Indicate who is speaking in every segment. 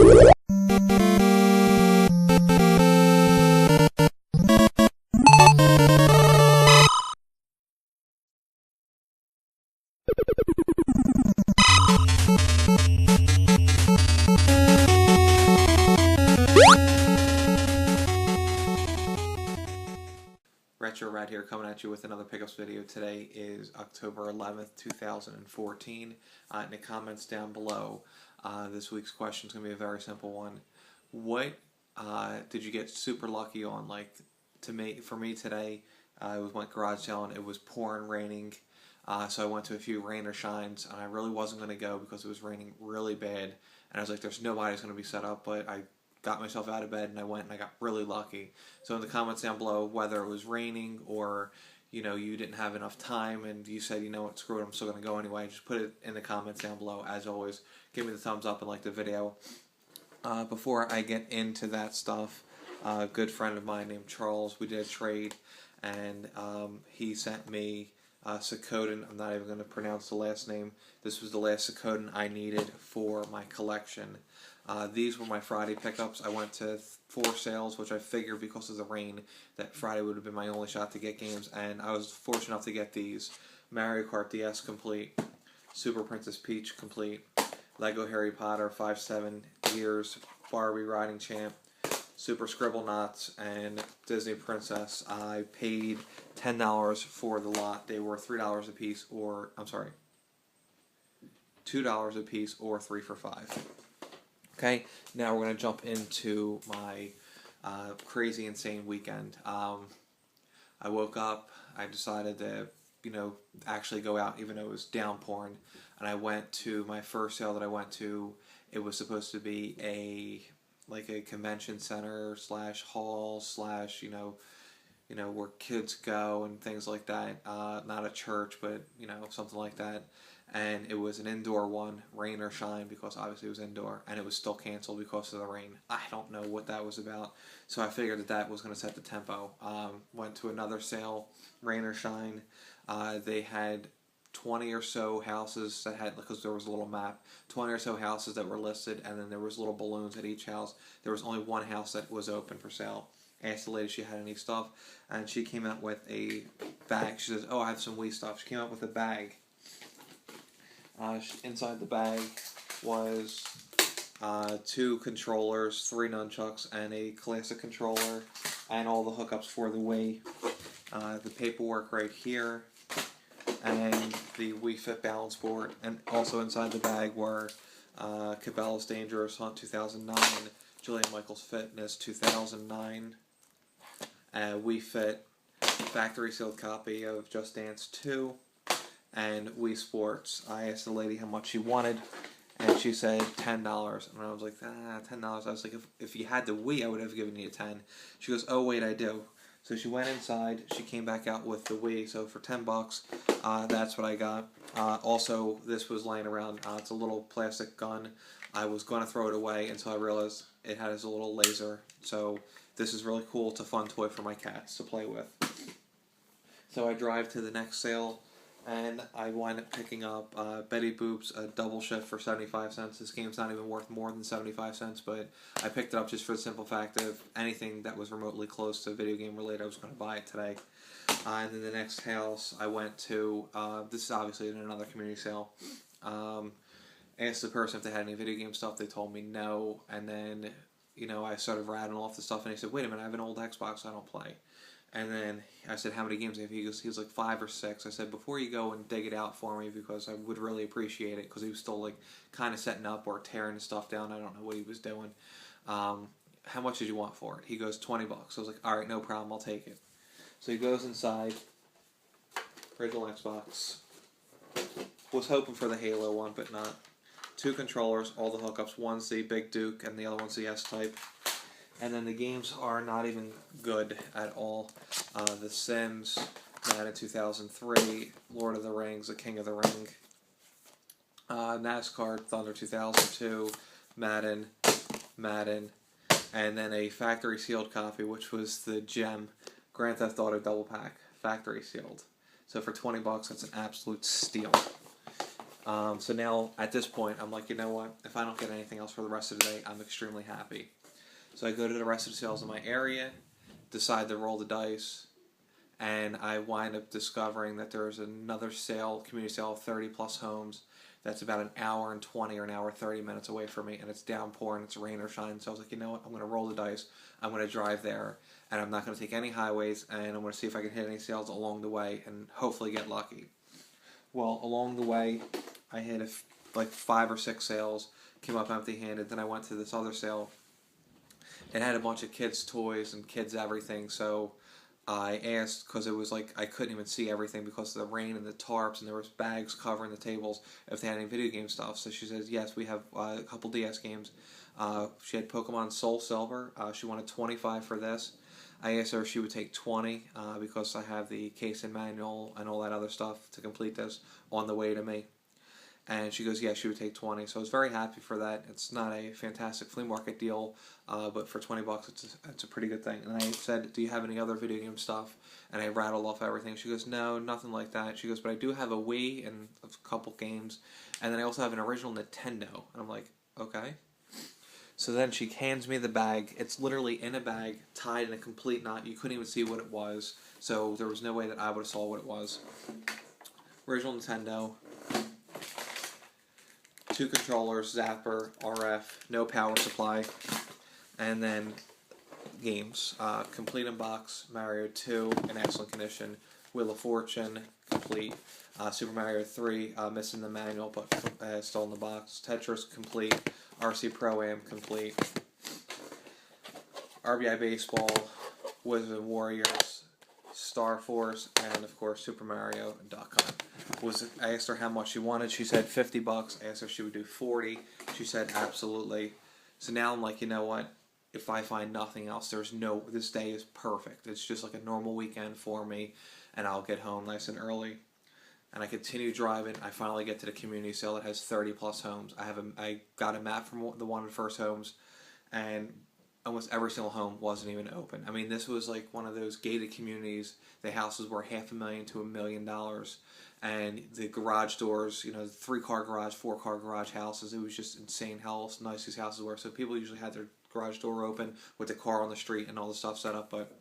Speaker 1: Retro Red here, coming at you with another pickups video. Today is October 11th, 2014. In the comments down below, this week's question is going to be a very simple one. What did you get super lucky on? For me today, it went garage sale and it was pouring, raining. So I went to a few rain or shines, and I really wasn't going to go because it was raining really bad. And I was like, there's nobody who's going to be set up, but I got myself out of bed and I went and I got really lucky. So in the comments down below, whether it was raining or you didn't have enough time and you said, you know what, screw it, I'm still going to go anyway, just put it in the comments down below. As always, give me the thumbs up and like the video. Before I get into that stuff, a good friend of mine named Charles, we did a trade, and he sent me Suikoden. I'm not even going to pronounce the last name. This was the last Suikoden I needed for my collection. These were my Friday pickups. I went to 4 sales, which I figured because of the rain that Friday would have been my only shot to get games, and I was fortunate enough to get these. Mario Kart DS complete, Super Princess Peach complete, Lego Harry Potter 5-7 years, Barbie Riding Champ, Super Scribblenauts, and Disney Princess. I paid $10 for the lot. They were $3 a piece, or I'm sorry, $2 a piece, or 3 for $5. Okay, now we're going to jump into my crazy, insane weekend. I woke up, I decided to, actually go out even though it was downpouring, and I went to my first sale that I went to. It was supposed to be a convention center / hall / where kids go and things like that. Not a church, but something like that. And it was an indoor one, rain or shine, because obviously it was indoor, and it was still canceled because of the rain. I don't know what that was about, so I figured that was going to set the tempo. Went to another sale, rain or shine. They had 20 or so houses that had, because there was a little map, 20 or so houses that were listed, and then there was little balloons at each house. There was only one house that was open for sale. I asked the lady if she had any stuff, and she came out with a bag. She says, oh, I have some Wii stuff. She came out with a bag. Inside the bag was 2 controllers, 3 nunchucks, and a classic controller, and all the hookups for the Wii. The paperwork right here, and the Wii Fit balance board. And also inside the bag were Cabela's Dangerous Hunt 2009, Jillian Michaels Fitness 2009, Wii Fit factory sealed copy of Just Dance 2, and Wii Sports. I asked the lady how much she wanted, and she said $10. And I was like, $10. I was like, if you had the Wii, I would have given you 10. She goes, oh wait, I do. So she went inside, she came back out with the Wii, so for $10, that's what I got. Also, this was laying around, it's a little plastic gun. I was going to throw it away until I realized it has a little laser, so this is really cool. It's a fun toy for my cats to play with. So I drive to the next sale, and I wind up picking up Betty Boop's a double shift for 75 cents. This game's not even worth more than 75 cents, but I picked it up just for the simple fact of anything that was remotely close to video game related, I was going to buy it today. And then the next house I went to, this is obviously in another community sale. Asked the person if they had any video game stuff. They told me no, and then I started rattling off the stuff, and he said, wait a minute, I have an old Xbox I don't play. And then I said, how many games do you have? He was like 5 or 6. I said, before you go and dig it out for me, because I would really appreciate it, because he was still kind of setting up or tearing the stuff down. I don't know what he was doing. How much did you want for it? He goes, $20. I was like, alright, no problem, I'll take it. So he goes inside, original Xbox. Was hoping for the Halo one, but not. 2 controllers, all the hookups. One's the Big Duke, and the other one's the S-Type. And then the games are not even good at all. The Sims, Madden 2003, Lord of the Rings, The King of the Ring, NASCAR, Thunder 2002, Madden, and then a factory sealed copy, which was the gem, Grand Theft Auto Double Pack, factory sealed. So for $20, that's an absolute steal. So now, at this point, I'm like, you know what? If I don't get anything else for the rest of the day, I'm extremely happy. So I go to the rest of the sales in my area, decide to roll the dice, and I wind up discovering that there's another sale, community sale of 30 plus homes that's about an hour and 20 or an hour 30 minutes away from me, and it's downpouring, it's rain or shine. So I was like, you know what, I'm going to roll the dice, I'm going to drive there, and I'm not going to take any highways, and I'm going to see if I can hit any sales along the way and hopefully get lucky. Well, along the way, I hit like 5 or 6 sales, came up empty handed. Then I went to this other sale. It had a bunch of kids' toys and kids' everything, so I asked, because it was like I couldn't even see everything because of the rain and the tarps, and there was bags covering the tables, if they had any video game stuff. So she says, yes, we have a couple DS games. She had Pokemon Soul Silver. She wanted 25 for this. I asked her if she would take 20 because I have the case and manual and all that other stuff to complete this on the way to me. And she goes, yeah, she would take 20. So I was very happy for that. It's not a fantastic flea market deal, but for $20, it's a pretty good thing. And I said, do you have any other video game stuff? And I rattled off everything. She goes, no, nothing like that. She goes, but I do have a Wii and a couple games. And then I also have an original Nintendo. And I'm like, okay. So then she hands me the bag. It's literally in a bag, tied in a complete knot. You couldn't even see what it was. So there was no way that I would have saw what it was. Original Nintendo. 2 controllers, Zapper, RF, no power supply, and then games. Complete in box, Mario 2 in excellent condition, Wheel of Fortune, complete, Super Mario 3, missing the manual but still in the box, Tetris, complete, RC Pro-Am, complete, RBI Baseball, Wizards and Warriors, Star Force, and of course Super Mario and Duck Hunt. I asked her how much she wanted. She said $50. I asked her if she would do 40. She said absolutely. So now I'm like, you know what? If I find nothing else, this day is perfect. It's just like a normal weekend for me, and I'll get home nice and early. And I continue driving. I finally get to the community sale that has 30 plus homes. I got a map from the one of the first homes, and almost every single home wasn't even open. I mean, this was like one of those gated communities. The houses were $500,000 to $1 million, and the garage doors, 3-car garage, 4-car garage houses. It was just insane how nice these houses were. So people usually had their garage door open with the car on the street and all the stuff set up. But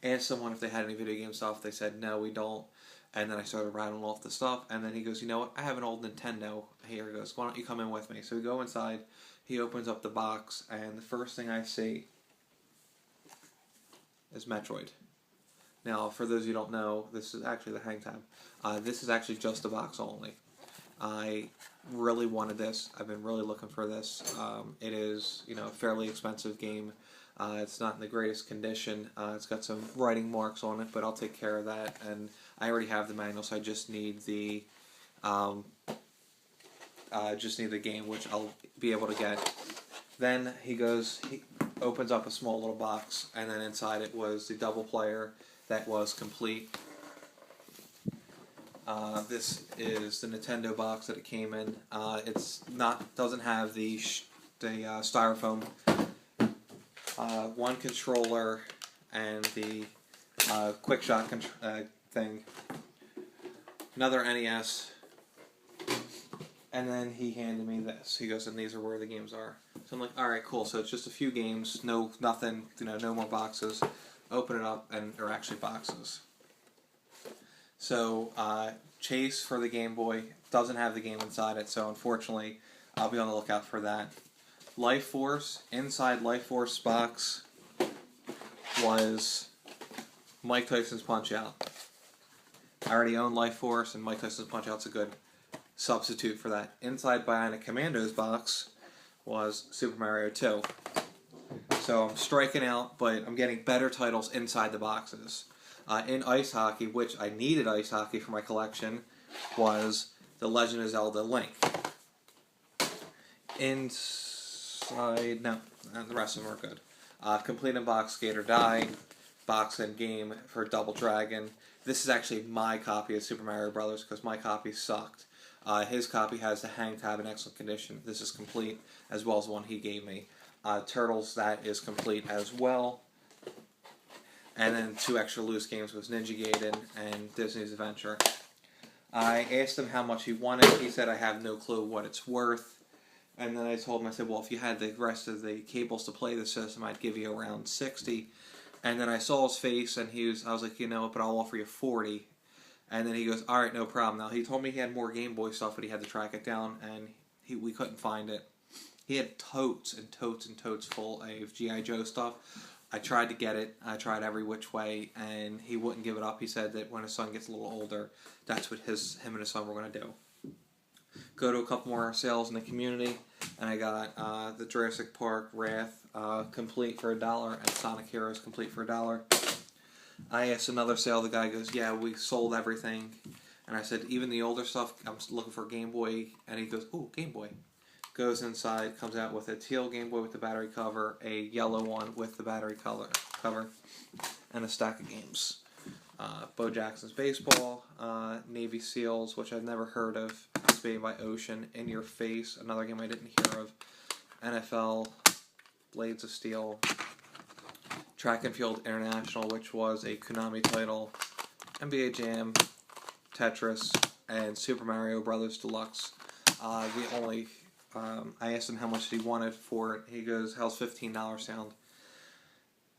Speaker 1: asked someone if they had any video game stuff. They said no, we don't. And then I started rattling off the stuff, and then he goes, you know what? I have an old Nintendo. Here he goes. Why don't you come in with me? So we go inside. He opens up the box, and the first thing I see is Metroid. Now, for those of you who don't know, this is actually the hang tab. This is actually just the box only. I really wanted this. I've been really looking for this. It is, a fairly expensive game. It's not in the greatest condition. It's got some writing marks on it, but I'll take care of that. And I already have the manual, so I just need the game, which I'll be able to get. Then he opens up a small little box, and then inside it was the double player that was complete. This is the Nintendo box that it came in. Doesn't have the styrofoam. One controller and the quick shot thing. Another NES. And then he handed me this. He goes, and these are where the games are. So I'm like, all right, cool. So it's just a few games, nothing, no more boxes. Open it up, and they're actually boxes. So Chase for the Game Boy doesn't have the game inside it, so unfortunately, I'll be on the lookout for that. Life Force, inside Life Force box was Mike Tyson's Punch-Out. I already own Life Force, and Mike Tyson's Punch-Out's a good substitute for that. Inside Bionic Commandos box was Super Mario 2. So I'm striking out, but I'm getting better titles inside the boxes. In Ice Hockey, which I needed Ice Hockey for my collection, was The Legend of Zelda Link. Inside, no, the rest of them are good. Complete in box, Skate or Die, box and game for Double Dragon. This is actually my copy of Super Mario Brothers because my copy sucked. His copy has the hang tab in excellent condition. This is complete, as well as the one he gave me. Turtles, that is complete as well. And then 2 extra loose games was Ninja Gaiden and Disney's Adventure. I asked him how much he wanted. He said, I have no clue what it's worth. And then I told him, I said, well, if you had the rest of the cables to play the system, I'd give you around 60. And then I saw his face, and I was like, you know, but I'll offer you 40. And then he goes, all right, no problem. Now, he told me he had more Game Boy stuff, but he had to track it down, and we couldn't find it. He had totes and totes and totes full of G.I. Joe stuff. I tried to get it. I tried every which way, and he wouldn't give it up. He said that when his son gets a little older, that's what him and his son were going to do. Go to a couple more sales in the community, and I got the Jurassic Park Wrath complete for $1, and Sonic Heroes complete for $1. I asked another sale. The guy goes, yeah, we sold everything. And I said, even the older stuff, I'm looking for Game Boy. And he goes, ooh, Game Boy. Goes inside, comes out with a teal Game Boy with the battery cover, a yellow one with the battery cover, and a stack of games. Bo Jackson's Baseball, Navy SEALs, which I've never heard of, Made by Ocean, In Your Face, another game I didn't hear of, NFL, Blades of Steel, Track and Field International, which was a Konami title, NBA Jam, Tetris, and Super Mario Brothers Deluxe. I asked him how much he wanted for it. He goes, how's $15 sound?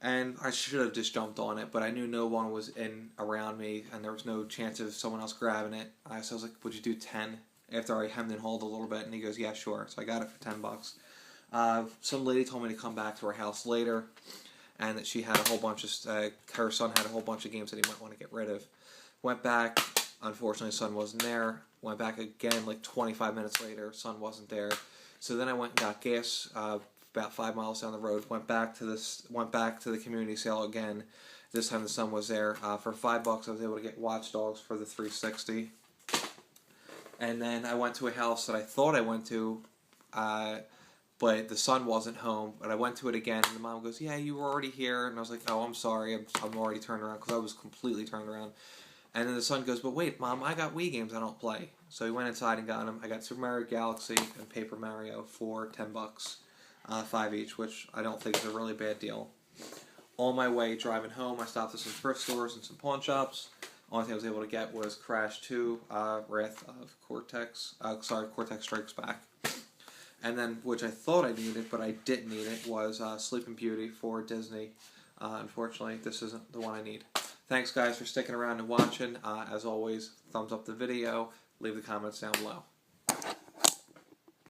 Speaker 1: And I should have just jumped on it, but I knew no one was around me, and there was no chance of someone else grabbing it. So I was like, would you do 10? After I hemmed and hawed a little bit, and he goes, yeah, sure. So I got it for $10. Some lady told me to come back to her house later, and that she had a whole bunch of, her son had a whole bunch of games that he might want to get rid of. Went back, unfortunately son wasn't there. Went back again like 25 minutes later, son wasn't there. So then I went and got gas about 5 miles down the road. Went back to the community sale again. This time the son was there. For $5 I was able to get Watch Dogs for the 360. And then I went to a house that I thought I went to, but the son wasn't home. But I went to it again, and the mom goes, yeah, you were already here. And I was like, oh, I'm sorry, I'm already turned around, because I was completely turned around. And then the son goes, but wait, Mom, I got Wii games I don't play. So he went inside and got them. I got Super Mario Galaxy and Paper Mario for $10, 5 each, which I don't think is a really bad deal. On my way driving home, I stopped at some thrift stores and some pawn shops. Only thing I was able to get was Crash 2, Wrath of Cortex. Cortex Strikes Back. And then, which I thought I needed, but I didn't need it, was Sleeping Beauty for Disney. Unfortunately, this isn't the one I need. Thanks, guys, for sticking around and watching. As always, thumbs up the video. Leave the comments down below.